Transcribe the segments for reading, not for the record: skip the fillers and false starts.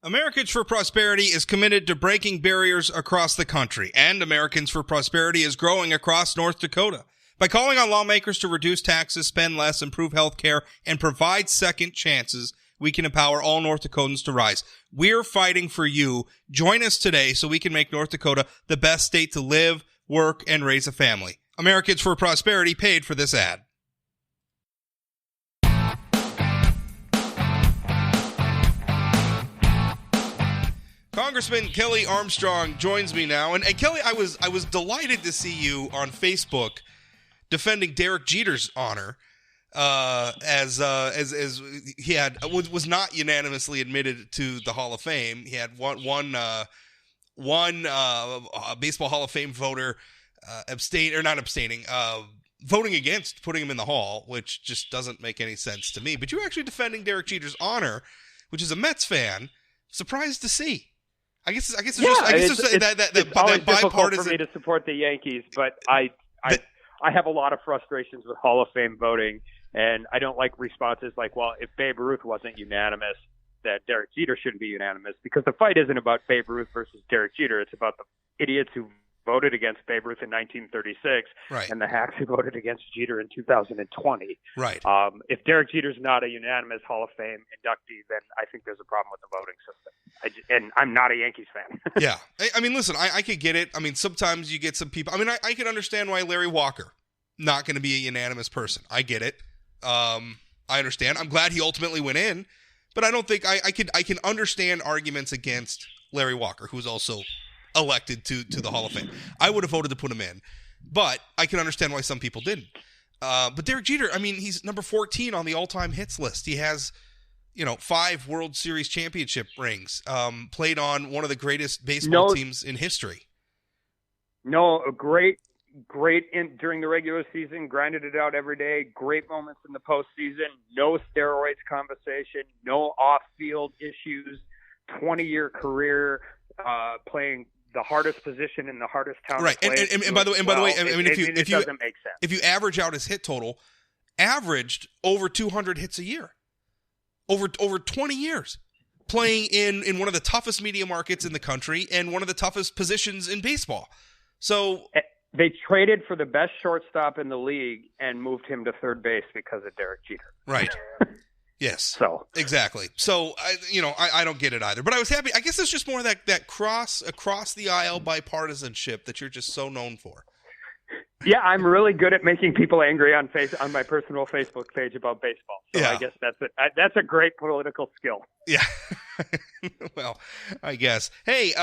Americans for Prosperity is committed to breaking barriers across the country, and Americans for Prosperity is growing across North Dakota. By calling on lawmakers to reduce taxes, spend less, improve health care, and provide second chances, we can empower all North Dakotans to rise. We're fighting for you. Join us today so we can make North Dakota the best state to live, work, and raise a family. Americans for Prosperity paid for this ad. Congressman Kelly Armstrong joins me now, and Kelly, I was delighted to see you on Facebook defending Derek Jeter's honor, as he was not unanimously admitted to the Hall of Fame. He had one Baseball Hall of Fame voter voting against putting him in the Hall, which just doesn't make any sense to me. But you're actually defending Derek Jeter's honor, which is a Mets fan. Surprised to see. I guess it's always difficult for me to support the Yankees, but I have a lot of frustrations with Hall of Fame voting, and I don't like responses like, well, if Babe Ruth wasn't unanimous, that Derek Jeter shouldn't be unanimous, because the fight isn't about Babe Ruth versus Derek Jeter. It's about the idiots who voted against Babe Ruth in 1936 right, and the hacks who voted against Jeter in 2020. Right. If Derek Jeter's not a unanimous Hall of Fame inductee, then I think there's a problem with the voting system. And I'm not a Yankees fan. Yeah. I mean, listen, I could get it. I mean, sometimes you get some people. I mean, I can understand why Larry Walker not going to be a unanimous person. I get it. I understand. I'm glad he ultimately went in, but I don't think I can understand arguments against Larry Walker, who's also elected to the Hall of Fame. I would have voted to put him in, but I can understand why some people didn't. But Derek Jeter, I mean, he's number 14 on the all-time hits list. He has, 5 World Series championship rings, played on one of the greatest baseball teams in history. Great during the regular season, grinded it out every day, great moments in the postseason, no steroids conversation, no off-field issues, 20-year career, playing the hardest position in the hardest town. Right, and by the way, I mean, if you doesn't make sense. If you average out his hit total, averaged over 200 hits a year, over 20 years, playing in one of the toughest media markets in the country and one of the toughest positions in baseball. So they traded for the best shortstop in the league and moved him to third base because of Derek Jeter. Right. Yes. So exactly. So I don't get it either. But I was happy. I guess it's just more that across the aisle bipartisanship that you're just so known for. Yeah, I'm really good at making people angry on my personal Facebook page about baseball. So yeah. I guess that's a great political skill. Yeah. Well, I guess. Hey,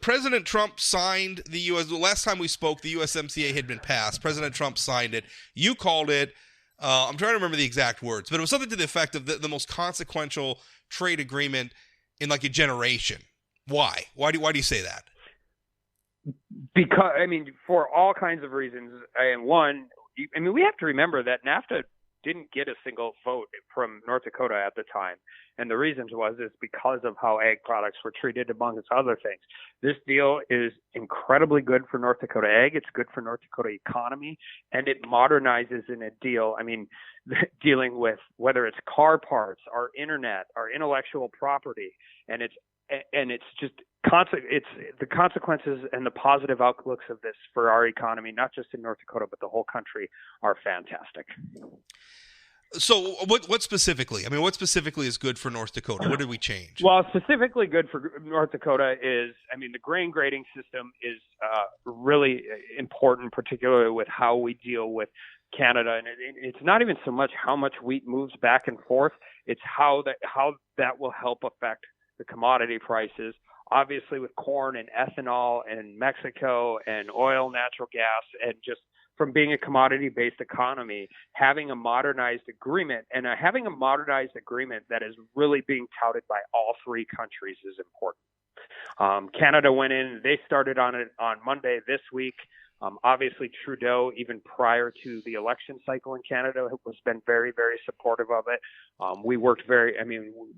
President Trump signed the last time we spoke, the USMCA had been passed. President Trump signed it. You called it, I'm trying to remember the exact words, but it was something to the effect of the most consequential trade agreement in like a generation. Why? Why do you say that? Because, for all kinds of reasons. And one, we have to remember that NAFTA didn't get a single vote from North Dakota at the time. And the reason is because of how ag products were treated, amongst other things. This deal is incredibly good for North Dakota ag. It's good for North Dakota economy, and it modernizes in a deal. Dealing with whether it's car parts, our internet, our intellectual property, and it's just it's the consequences and the positive outlooks of this for our economy, not just in North Dakota, but the whole country, are fantastic. So what specifically? What specifically is good for North Dakota? What did we change? Well, specifically good for North Dakota is, the grain grading system is really important, particularly with how we deal with Canada. And it's not even so much how much wheat moves back and forth. It's how that will help affect the commodity prices. Obviously, with corn and ethanol and Mexico and oil, natural gas, and just from being a commodity-based economy, having a modernized agreement that is really being touted by all three countries is important. Canada went in; they started on it on Monday this week. Obviously, Trudeau, even prior to the election cycle in Canada, has been very, very supportive of it.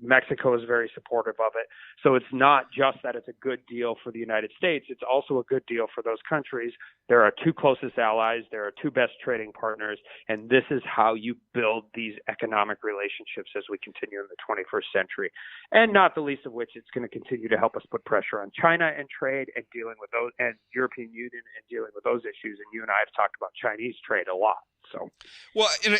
Mexico is very supportive of it. So it's not just that it's a good deal for the United States. It's also a good deal for those countries. They're our two closest allies. They're our two best trading partners. And this is how you build these economic relationships as we continue in the 21st century. And not the least of which, it's going to continue to help us put pressure on China and trade and dealing with those, and European Union and dealing with those issues. And you and I have talked about Chinese trade a lot. So, well, and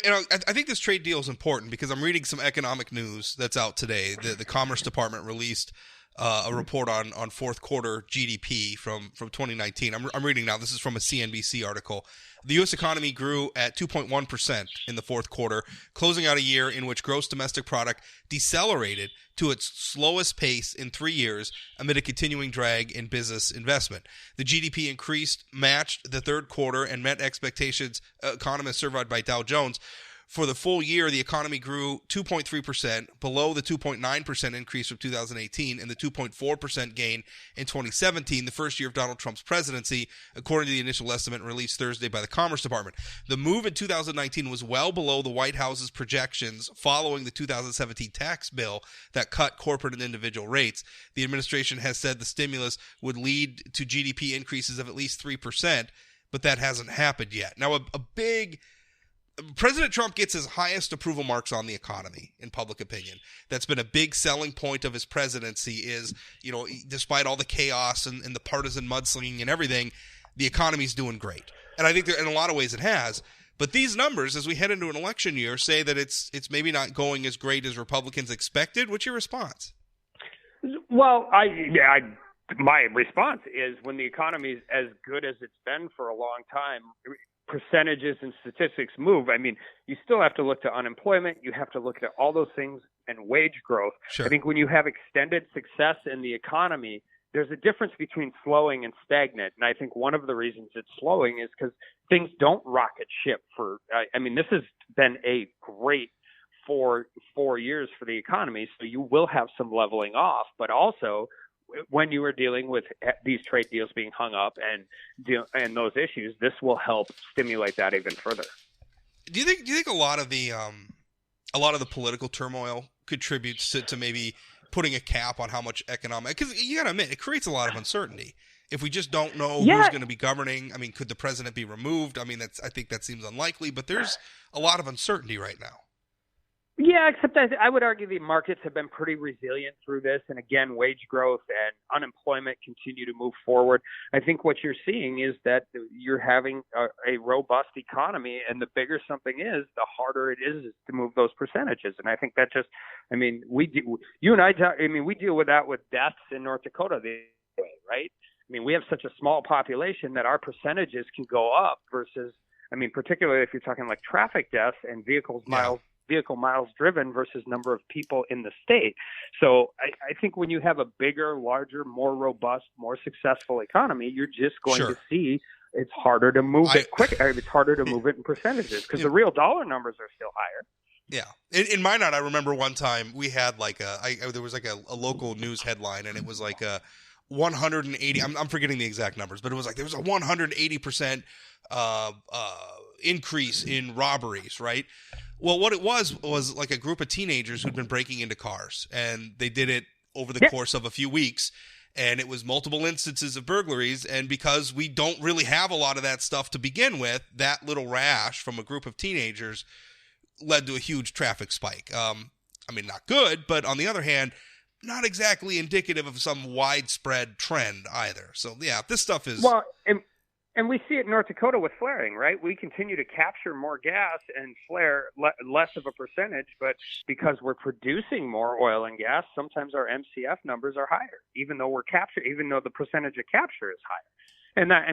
I think this trade deal is important because I'm reading some economic news that's out today. The Commerce Department released a report on fourth quarter GDP from 2019. I'm reading now. This is from a CNBC article. The U.S. economy grew at 2.1% in the fourth quarter, closing out a year in which gross domestic product decelerated to its slowest pace in 3 years amid a continuing drag in business investment. The GDP increase matched the third quarter and met expectations, economists surveyed by Dow Jones. For the full year, the economy grew 2.3%, below the 2.9% increase from 2018 and the 2.4% gain in 2017, the first year of Donald Trump's presidency, according to the initial estimate released Thursday by the Commerce Department. The move in 2019 was well below the White House's projections following the 2017 tax bill that cut corporate and individual rates. The administration has said the stimulus would lead to GDP increases of at least 3%, but that hasn't happened yet. Now, President Trump gets his highest approval marks on the economy in public opinion. That's been a big selling point of his presidency is, despite all the chaos and the partisan mudslinging and everything, the economy's doing great. And I think in a lot of ways it has. But these numbers, as we head into an election year, say that it's maybe not going as great as Republicans expected. What's your response? Well, my response is when the economy is as good as it's been for a long time, percentages and statistics move. I mean, you still have to look to unemployment. You have to look at all those things and wage growth. Sure. I think when you have extended success in the economy, there's a difference between slowing and stagnant. And I think one of the reasons it's slowing is because things don't rocket ship this has been a great four years for the economy. So you will have some leveling off, but also when you are dealing with these trade deals being hung up and those issues, this will help stimulate that even further. Do you think a lot of the political turmoil contributes to maybe putting a cap on how much economic? Because you got to admit, it creates a lot of uncertainty. If we just don't know who's going to be governing, I mean, could the president be removed? I mean, I think that seems unlikely, but there's a lot of uncertainty right now. Yeah, except I would argue the markets have been pretty resilient through this. And again, wage growth and unemployment continue to move forward. I think what you're seeing is that you're having a robust economy, and the bigger something is, the harder it is to move those percentages. And I think that we deal with that with deaths in North Dakota, right? I mean, we have such a small population that our percentages can go up versus, particularly if you're talking like traffic deaths and vehicle miles driven versus number of people in the state. So I think when you have a bigger, larger, more robust, more successful economy, you're just going to see it's harder to move it quick. It's harder to move it in percentages because the real dollar numbers are still higher. Yeah. In Minot, I remember one time we had there was a local news headline, and it was like a 180. I'm forgetting the exact numbers, but it was like there was a 180% increase in robberies, right? Well, what it was like a group of teenagers who'd been breaking into cars, and they did it over the course of a few weeks, and it was multiple instances of burglaries, and because we don't really have a lot of that stuff to begin with, that little rash from a group of teenagers led to a huge traffic spike. Not good, but on the other hand, not exactly indicative of some widespread trend either. So, yeah, this stuff is... Well, and we see it in North Dakota with flaring, right? We continue to capture more gas and flare less of a percentage, but because we're producing more oil and gas, sometimes our MCF numbers are higher, even though the percentage of capture is higher. And that,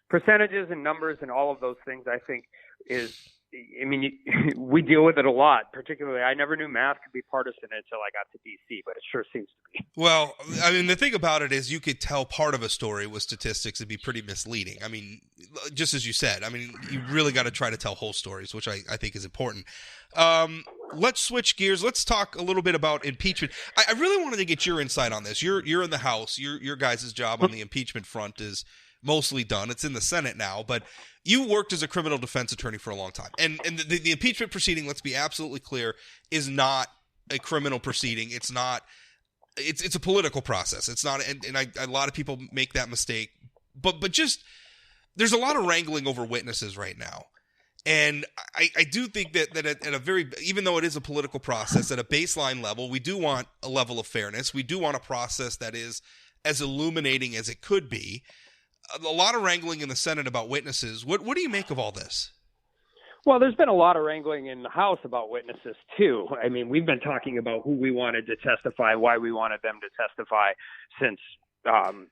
percentages and numbers and all of those things, I think we deal with it a lot. Particularly, I never knew math could be partisan until I got to D.C., but it sure seems to be. Well, the thing about it is you could tell part of a story with statistics and be pretty misleading. Just as you said, you really got to try to tell whole stories, which I think is important. Let's switch gears. Let's talk a little bit about impeachment. I really wanted to get your insight on this. You're in the House. Your guys' job on the impeachment front is mostly done. It's in the Senate now, but you worked as a criminal defense attorney for a long time. And the impeachment proceeding, let's be absolutely clear, is not a criminal proceeding. It's not. It's a political process. It's not, and a lot of people make that mistake. But just there's a lot of wrangling over witnesses right now. And I do think that at a very, even though it is a political process, at a baseline level, we do want a level of fairness. We do want a process that is as illuminating as it could be. A lot of wrangling in the Senate about witnesses. What do you make of all this? Well, there's been a lot of wrangling in the House about witnesses, too. I mean, we've been talking about who we wanted to testify, why we wanted them to testify since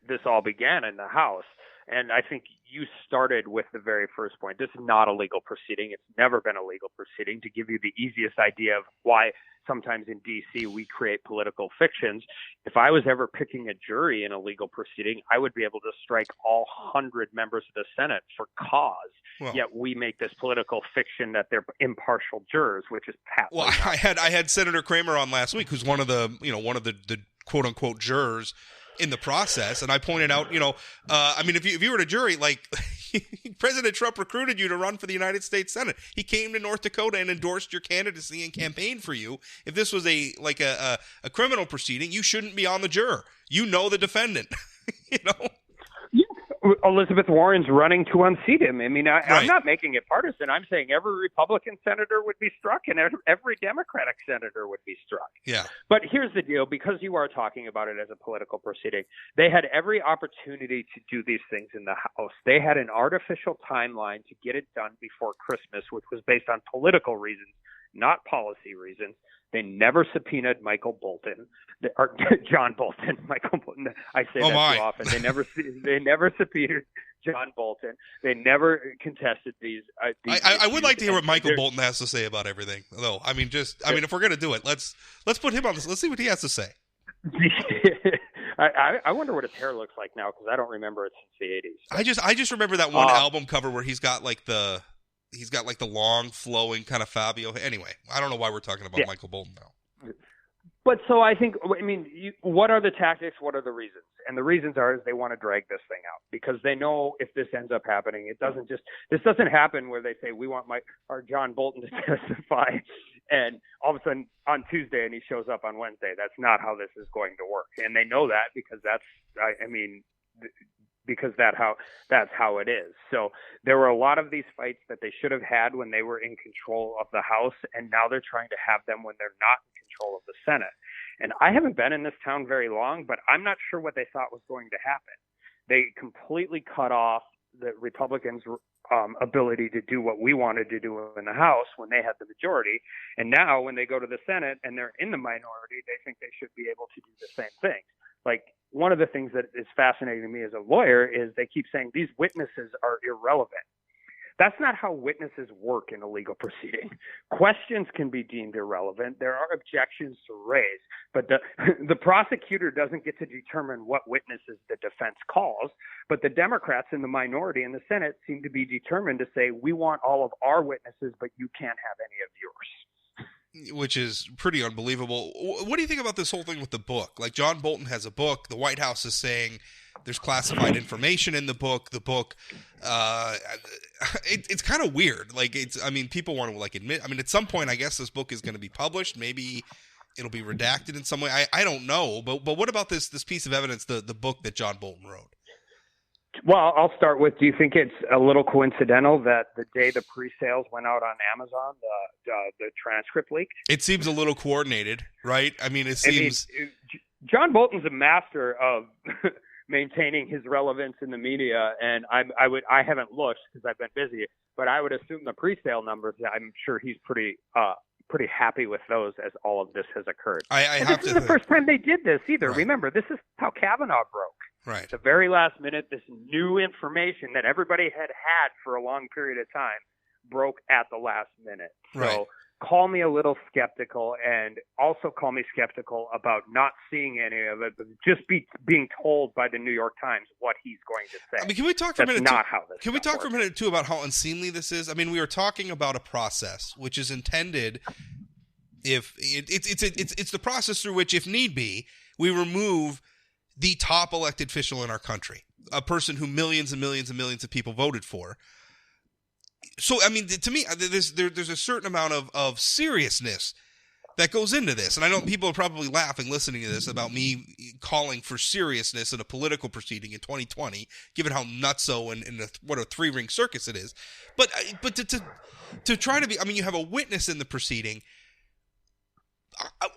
this all began in the House. And I think you started with the very first point. This is not a legal proceeding. It's never been a legal proceeding. To give you the easiest idea of why sometimes in D.C. we create political fictions, if I was ever picking a jury in a legal proceeding, I would be able to strike all 100 members of the Senate for cause. Well, yet we make this political fiction that they're impartial jurers, which is patently not. I had Senator Kramer on last week, who's one of the quote unquote jurors in the process, and I pointed out, I mean, if you were a jury, like President Trump recruited you to run for the United States Senate. He came to North Dakota and endorsed your candidacy and campaigned for you. If this was a criminal proceeding, you shouldn't be on the juror. You know the defendant. Elizabeth Warren's running to unseat him. I mean, I'm not making it partisan. I'm saying every Republican senator would be struck and every Democratic senator would be struck. Yeah. But here's the deal. Because you are talking about it as a political proceeding, they had every opportunity to do these things in the House. They had an artificial timeline to get it done before Christmas, which was based on political reasons, not policy reasons. They never subpoenaed Michael Bolton, or John Bolton. Michael Bolton. I say that too often. They never subpoenaed John Bolton. They never contested these. I would like to hear what Michael Bolton has to say about everything, though. I mean, if we're gonna do it, let's put him on this. Let's see what he has to say. I wonder what his hair looks like now, because I don't remember it since the 80s. So. I just remember that one album cover where he's got like the long flowing kind of Fabio. Anyway, I don't know why we're talking about Michael Bolton now. But so I think, what are the tactics? What are the reasons? And the reasons is they want to drag this thing out because they know if this ends up happening, this doesn't happen where they say we want John Bolton to testify, and all of a sudden on Tuesday and he shows up on Wednesday. That's not how this is going to work, and they know that because that's how it is. So there were a lot of these fights that they should have had when they were in control of the House, and now they're trying to have them when they're not in control of the Senate. And I haven't been in this town very long, but I'm not sure what they thought was going to happen. They completely cut off the Republicans' ability to do what we wanted to do in the House when they had the majority. And now when they go to the Senate and they're in the minority, they think they should be able to do the same thing. Like, one of the things that is fascinating to me as a lawyer is they keep saying these witnesses are irrelevant. That's not how witnesses work in a legal proceeding. Questions can be deemed irrelevant. There are objections to raise, but the prosecutor doesn't get to determine what witnesses the defense calls. But the Democrats in the minority in the Senate seem to be determined to say, we want all of our witnesses, but you can't have any of yours. Which is pretty unbelievable. What do you think about this whole thing with the book? Like, John Bolton has a book. The White House is saying there's classified information in the book. The book, it's kind of weird. Like, people want to admit. At some point, I guess this book is going to be published. Maybe it'll be redacted in some way. I don't know. But what about this piece of evidence, the book that John Bolton wrote? Well, I'll start with, do you think it's a little coincidental that the day the pre-sales went out on Amazon, the transcript leaked? It seems a little coordinated, right? It seems... John Bolton's a master of maintaining his relevance in the media, and I haven't looked because I've been busy, but I would assume the pre-sale numbers, I'm sure he's pretty happy with those as all of this has occurred. This is the first time they did this either. Right. Remember, this is how Kavanaugh broke. Right. The very last minute, this new information that everybody had for a long period of time broke at the last minute. Right. So call me a little skeptical, and also call me skeptical about not seeing any of it, but just being told by the New York Times what he's going to say. Can we talk for a minute? That's not how this. Can we talk for a minute too about how unseemly this is? We were talking about a process which is intended. If it's the process through which, if need be, we remove the top elected official in our country, a person who millions and millions and millions of people voted for. So, I mean, to me, there's a certain amount of seriousness that goes into this. And I know people are probably laughing listening to this about me calling for seriousness in a political proceeding in 2020, given how nutso and what a three-ring circus it is. But to try to be, I mean, you have a witness in the proceeding.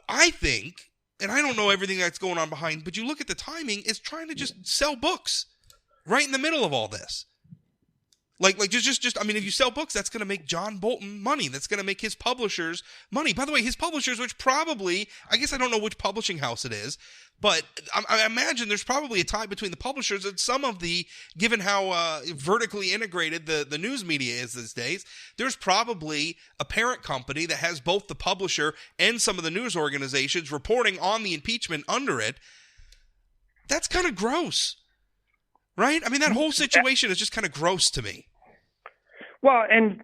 I think, and I don't know everything that's going on behind, but you look at the timing, it's trying to just sell books right in the middle of all this. Like just I mean, if you sell books, that's going to make John Bolton money. That's going to make his publishers money. By the way, his publishers, which probably, I guess I don't know which publishing house it is, but I imagine there's probably a tie between the publishers and some of the, given how vertically integrated the news media is these days, there's probably a parent company that has both the publisher and some of the news organizations reporting on the impeachment under it. That's kind of gross, right? I mean, that whole situation is just kind of gross to me. Well, and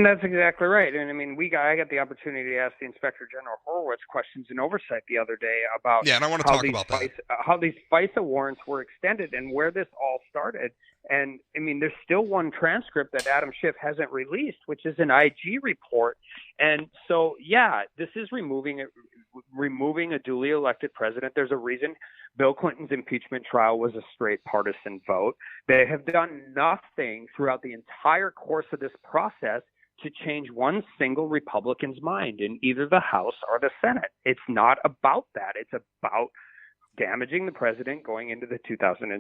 that's exactly right. And I mean, I got the opportunity to ask the Inspector General Horowitz questions in oversight the other day about and I want to talk about that. How these FISA warrants were extended and where this all started. And I mean, there's still one transcript that Adam Schiff hasn't released, which is an IG report. And so, yeah, this is removing a duly elected president. There's a reason Bill Clinton's impeachment trial was a straight partisan vote. They have done nothing throughout the entire course of this process to change one single Republican's mind in either the House or the Senate. It's not about that. It's about damaging the president going into the 2020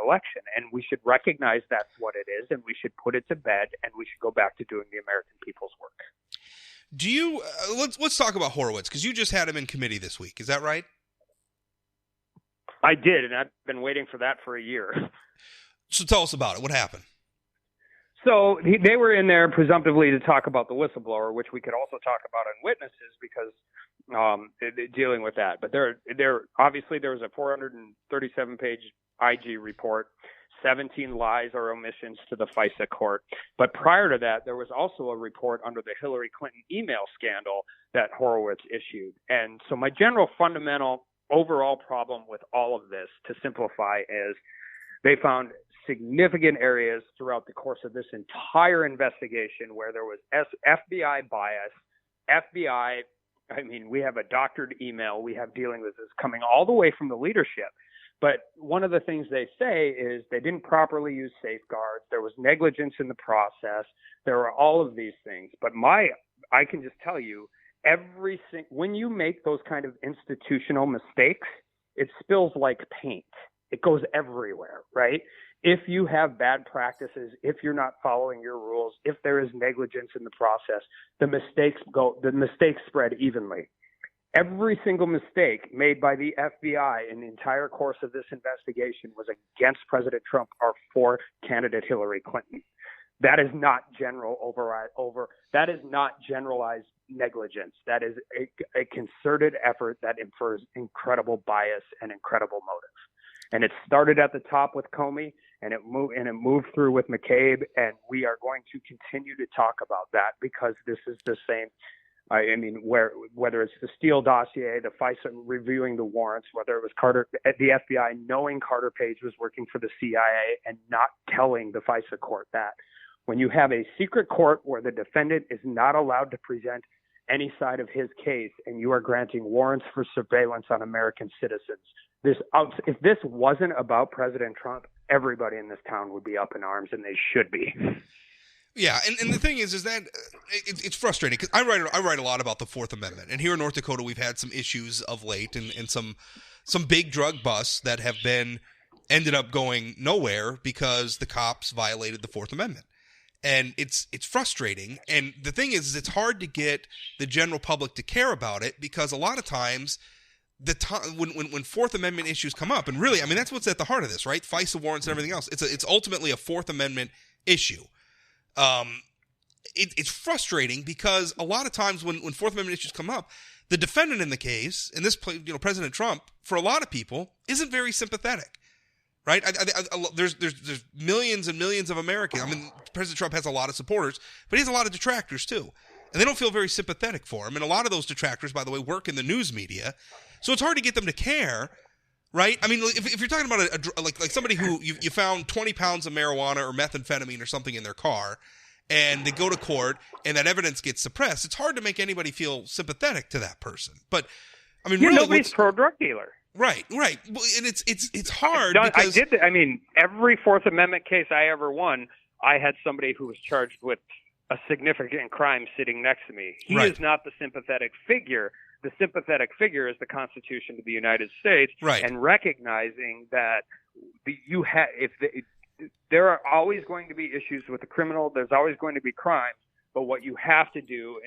election. And we should recognize that's what it is, and we should put it to bed, and we should go back to doing the American people's work. Do you let's talk about Horowitz, because you just had him in committee this week. Is that right? I did, and I've been waiting for that for a year. So tell us about it. What happened? So they were in there presumptively to talk about the whistleblower, which we could also talk about on witnesses because dealing with that. But there obviously there was a 437-page IG report, 17 lies or omissions to the FISA court. But prior to that, there was also a report under the Hillary Clinton email scandal that Horowitz issued. And so my general fundamental overall problem with all of this, to simplify, is they found significant areas throughout the course of this entire investigation where there was FBI bias, FBI. I mean, we have a doctored email we have dealing with this coming all the way from the leadership. But one of the things they say is they didn't properly use safeguards. There was negligence in the process. There were all of these things. But I can just tell you, when you make those kind of institutional mistakes, it spills like paint. It goes everywhere, right? If you have bad practices, if you're not following your rules, if there is negligence in the process, the mistakes spread evenly. Every single mistake made by the FBI in the entire course of this investigation was against President Trump or for candidate Hillary Clinton. That is not that is not generalized negligence. That is a concerted effort that infers incredible bias and incredible motive. And it started at the top with Comey, and it moved through with McCabe, and we are going to continue to talk about that because this is the same. I mean, whether it's the Steele dossier, the FISA reviewing the warrants, whether it was the FBI knowing Carter Page was working for the CIA and not telling the FISA court that. When you have a secret court where the defendant is not allowed to present any side of his case and you are granting warrants for surveillance on American citizens, if this wasn't about President Trump, everybody in this town would be up in arms, and they should be. Yeah, and the thing is that it's frustrating because I write a lot about the Fourth Amendment, and here in North Dakota we've had some issues of late, and some big drug busts that have ended up going nowhere because the cops violated the Fourth Amendment. And it's frustrating. And the thing is it's hard to get the general public to care about it because a lot of times when Fourth Amendment issues come up, and really, I mean, that's what's at the heart of this, right? FISA warrants and everything else. It's ultimately a Fourth Amendment issue. It's frustrating because a lot of times when Fourth Amendment issues come up, the defendant in the case, in this, President Trump, for a lot of people, isn't very sympathetic. Right? There's millions and millions of Americans. I mean, President Trump has a lot of supporters, but he has a lot of detractors too. And they don't feel very sympathetic for him. And a lot of those detractors, by the way, work in the news media. So it's hard to get them to care right? I mean, if you're talking about like somebody who you found 20 pounds of marijuana or methamphetamine or something in their car, and they go to court and that evidence gets suppressed, it's hard to make anybody feel sympathetic to that person. But I mean, really, nobody's pro drug dealer. Right. Well, and it's hard because every Fourth Amendment case I ever won, I had somebody who was charged with a significant crime sitting next to me. He is not the sympathetic figure. The sympathetic figure is the Constitution of the United States, and recognizing that there are always going to be issues with the criminal. There's always going to be crimes. But what you have to do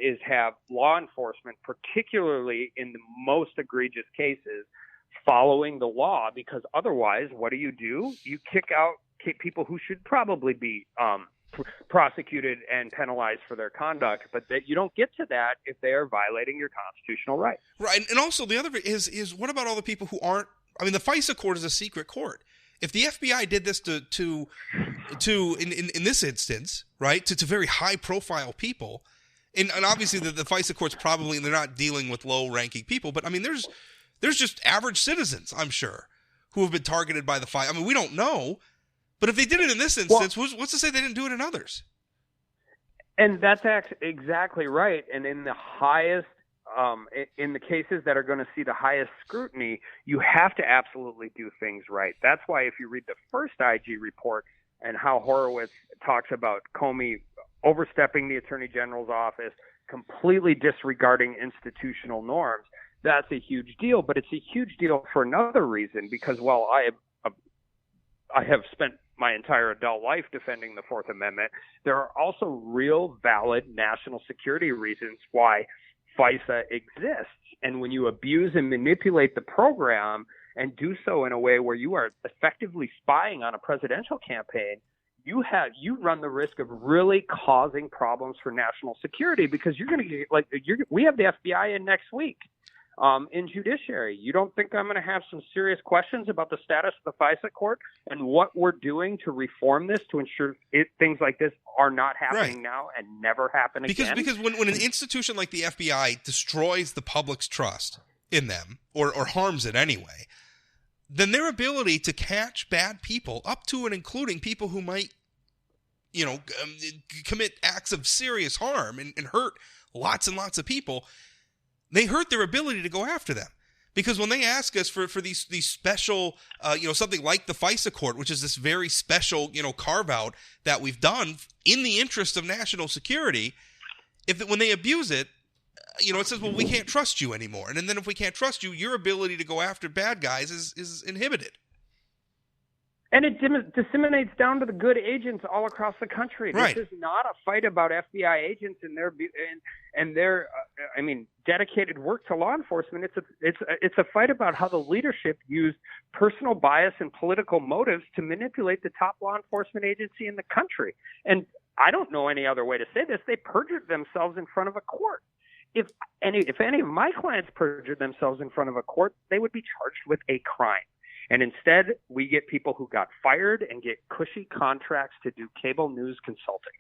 is have law enforcement, particularly in the most egregious cases, following the law, because otherwise, what do? You kick out people who should probably be prosecuted and penalized for their conduct, but that you don't get to that if they are violating your constitutional rights. Right, and also the other is what about all the people who aren't? I mean, the FISA court is a secret court. If the FBI did this to in this instance, right, to very high profile people, and obviously the FISA court's probably, they're not dealing with low ranking people, but I mean there's just average citizens, I'm sure, who have been targeted by the FISA. I mean, we don't know, but if they did it in this instance, what's to say they didn't do it in others? And that's exactly right. And in the highest in the cases that are going to see the highest scrutiny, you have to absolutely do things right. That's why if you read the first IG report and how Horowitz talks about Comey overstepping the Attorney General's office, completely disregarding institutional norms, that's a huge deal. But it's a huge deal for another reason, because while I have spent my entire adult life defending the Fourth Amendment, there are also real valid national security reasons why FISA exists. And when you abuse and manipulate the program and do so in a way where you are effectively spying on a presidential campaign, you run the risk of really causing problems for national security, because you're going to get we have the FBI in next week in judiciary. You don't think I'm going to have some serious questions about the status of the FISA court and what we're doing to reform this to ensure things like this are not happening now and never happen again? Because when an institution like the FBI destroys the public's trust in them, or harms it anyway, then their ability to catch bad people, up to and including people who might, commit acts of serious harm and hurt lots and lots of people, they hurt their ability to go after them. Because when they ask us for these special, something like the FISA court, which is this very special, carve out that we've done in the interest of national security, when they abuse it, it says, well, we can't trust you anymore. And then if we can't trust you, your ability to go after bad guys is inhibited. And it disseminates down to the good agents all across the country. Right. This is not a fight about FBI agents and their dedicated work to law enforcement. It's a fight about how the leadership used personal bias and political motives to manipulate the top law enforcement agency in the country. And I don't know any other way to say this. They perjured themselves in front of a court. If any of my clients perjured themselves in front of a court, they would be charged with a crime. And instead, we get people who got fired and get cushy contracts to do cable news consulting.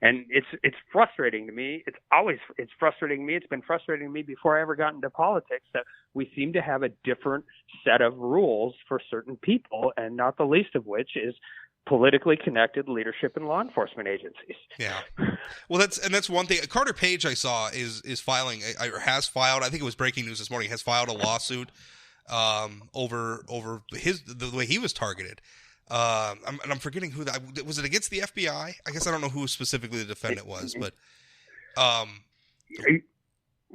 And it's frustrating to me. It's frustrating me. It's been frustrating me before I ever got into politics, that we seem to have a different set of rules for certain people, and not the least of which is politically connected leadership in law enforcement agencies. Yeah. Well, that's one thing. Carter Page, I saw, is filing, or has filed, I think it was breaking news this morning, has filed a lawsuit over the way he was targeted. I'm forgetting who that was. It against the FBI? I guess I don't know who specifically the defendant was, but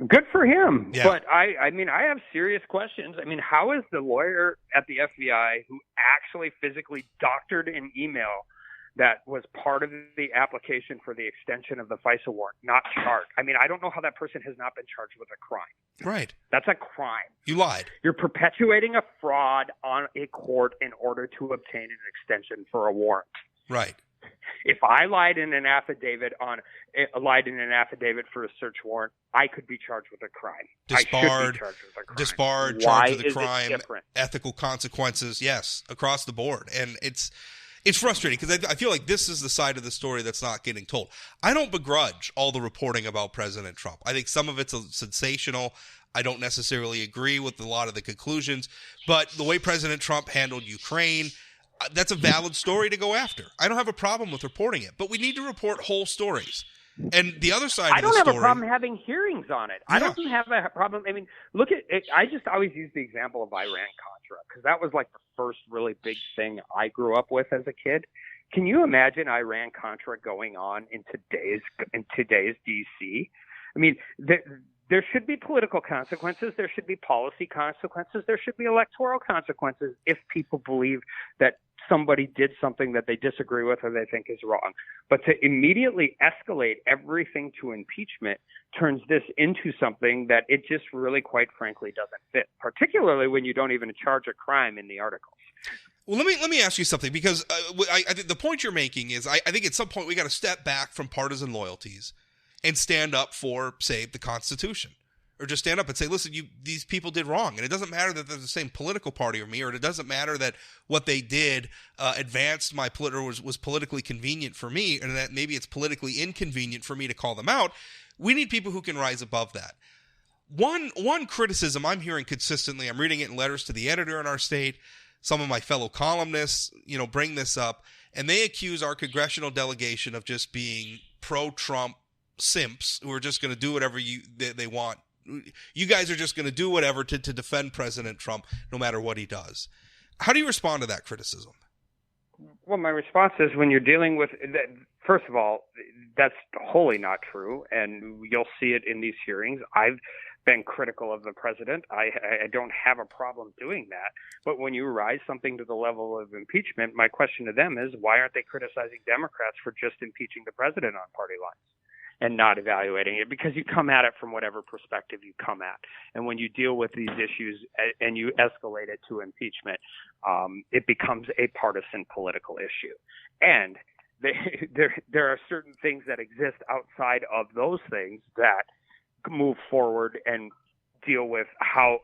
good for him. Yeah. But I have serious questions. I mean, how is the lawyer at the FBI who actually physically doctored an email that was part of the application for the extension of the FISA warrant not charged? I mean, I don't know how that person has not been charged with a crime. Right. That's a crime. You lied. You're perpetuating a fraud on a court in order to obtain an extension for a warrant. Right. If I lied in an affidavit for a search warrant, I could be charged with a crime. Disbarred, charged with a crime, ethical consequences, yes, across the board. And it's frustrating because I feel like this is the side of the story that's not getting told. I don't begrudge all the reporting about President Trump. I think some of it's sensational. I don't necessarily agree with a lot of the conclusions, but the way President Trump handled Ukraine, that's a valid story to go after. I don't have a problem with reporting it, but we need to report whole stories. And the other side of the story... I don't have a problem having hearings on it. Yeah. I don't have a problem. I mean, look at it. I just always use the example of Iran-Contra because that was like the first really big thing I grew up with as a kid. Can you imagine Iran-Contra going on in today's D.C.? I mean, there should be political consequences. There should be policy consequences. There should be electoral consequences if people believe that somebody did something that they disagree with or they think is wrong. But to immediately escalate everything to impeachment turns this into something that it just really, quite frankly, doesn't fit, particularly when you don't even charge a crime in the articles. Well, let me ask you something, because I think the point you're making is I think at some point we got to step back from partisan loyalties and stand up for, say, the Constitution. Or just stand up and say, listen, these people did wrong. And it doesn't matter that they're the same political party or me, or it doesn't matter that what they did advanced my was politically convenient for me, and that maybe it's politically inconvenient for me to call them out. We need people who can rise above that. One criticism I'm hearing consistently, I'm reading it in letters to the editor in our state, some of my fellow columnists, bring this up, and they accuse our congressional delegation of just being pro-Trump simps who are just going to do whatever they want. You guys are just going to do whatever to defend President Trump, no matter what he does. How do you respond to that criticism? Well, my response is when you're dealing with – first of all, that's wholly not true, and you'll see it in these hearings. I've been critical of the president. I don't have a problem doing that. But when you rise something to the level of impeachment, my question to them is, why aren't they criticizing Democrats for just impeaching the president on party lines and not evaluating it? Because you come at it from whatever perspective you come at. And when you deal with these issues and you escalate it to impeachment, it becomes a partisan political issue. And there are certain things that exist outside of those things that move forward and deal with how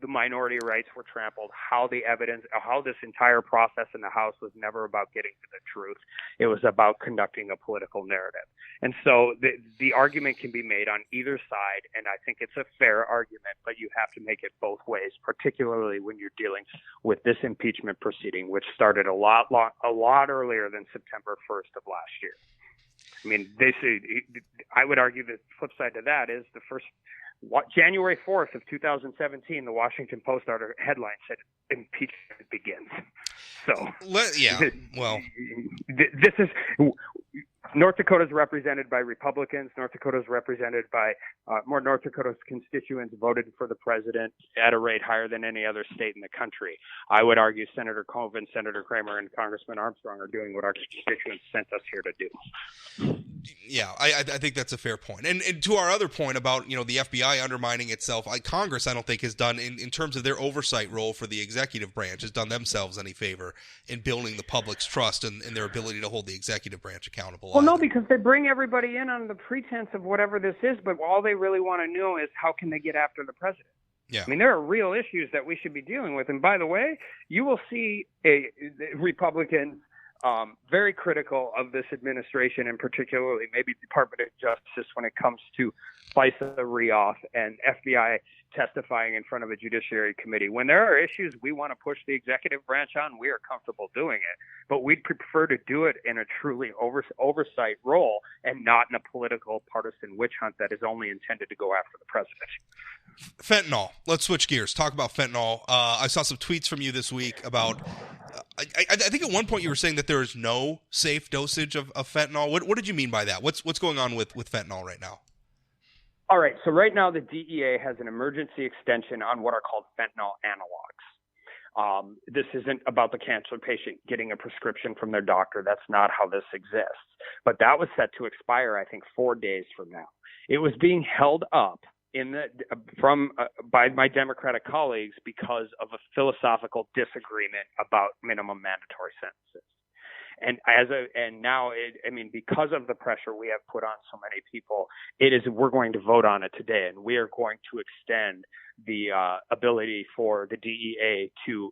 the minority rights were trampled, how the evidence, how this entire process in the House was never about getting to the truth. It was about conducting a political narrative. And so the argument can be made on either side, and I think it's a fair argument, but you have to make it both ways, particularly when you're dealing with this impeachment proceeding, which started a lot earlier than September 1st of last year. I mean, I would argue the flip side to that is January 4th of 2017, the Washington Post headline said impeachment begins. So this is North Dakota is represented by Republicans. North Dakota is represented by North Dakota's constituents voted for the president at a rate higher than any other state in the country. I would argue Senator Colvin, Senator Kramer, and Congressman Armstrong are doing what our constituents sent us here to do. Yeah, I think that's a fair point. And to our other point about, the FBI undermining itself, Congress, I don't think has done, in terms of their oversight role for the executive branch, has done themselves any favor in building the public's trust and their ability to hold the executive branch accountable. Well, no, because they bring everybody in on the pretense of whatever this is, but all they really want to know is how can they get after the president. Yeah. I mean, there are real issues that we should be dealing with. And by the way, you will see Republicans very critical of this administration, and particularly maybe Department of Justice when it comes to FISA reauth and FBI testifying in front of a judiciary committee. When there are issues we want to push the executive branch on, we are comfortable doing it. But we'd prefer to do it in a truly oversight role and not in a political partisan witch hunt that is only intended to go after the president. Fentanyl. Let's switch gears. Talk about fentanyl. I saw some tweets from you this week about I think at one point you were saying that there is no safe dosage of fentanyl. What did you mean by that? What's going on with fentanyl right now? All right. So right now the DEA has an emergency extension on what are called fentanyl analogs. This isn't about the cancer patient getting a prescription from their doctor. That's not how this exists. But that was set to expire, I think, 4 days from now. It was being held up by my Democratic colleagues because of a philosophical disagreement about minimum mandatory sentences. Because of the pressure we have put on so many people, we're going to vote on it today, and we are going to extend the ability for the DEA to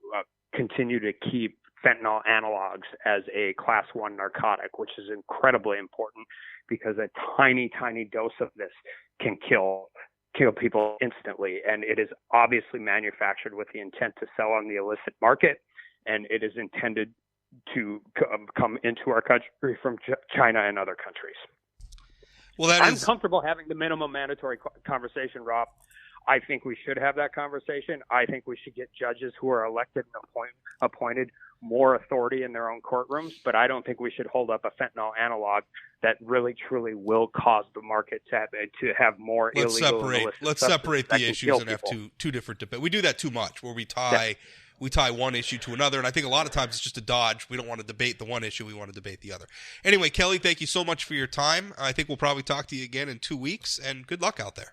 continue to keep fentanyl analogs as a class 1 narcotic, which is incredibly important because a tiny, tiny dose of this can kill kill people instantly. And it is obviously manufactured with the intent to sell on the illicit market, and it is intended to come into our country from China and other countries. Well, I'm comfortable having the minimum mandatory conversation, Rob. I think we should have that conversation. I think we should get judges who are elected and appointed more authority in their own courtrooms, but I don't think we should hold up a fentanyl analog that really truly will cause the market to have more illegal. Let's separate the issues and have two different debates. We do that too much, where we tie one issue to another, and I think a lot of times it's just a dodge. We don't want to debate the one issue, we want to debate the other. Anyway, Kelly, thank you so much for your time. I think we'll probably talk to you again in 2 weeks, and good luck out there.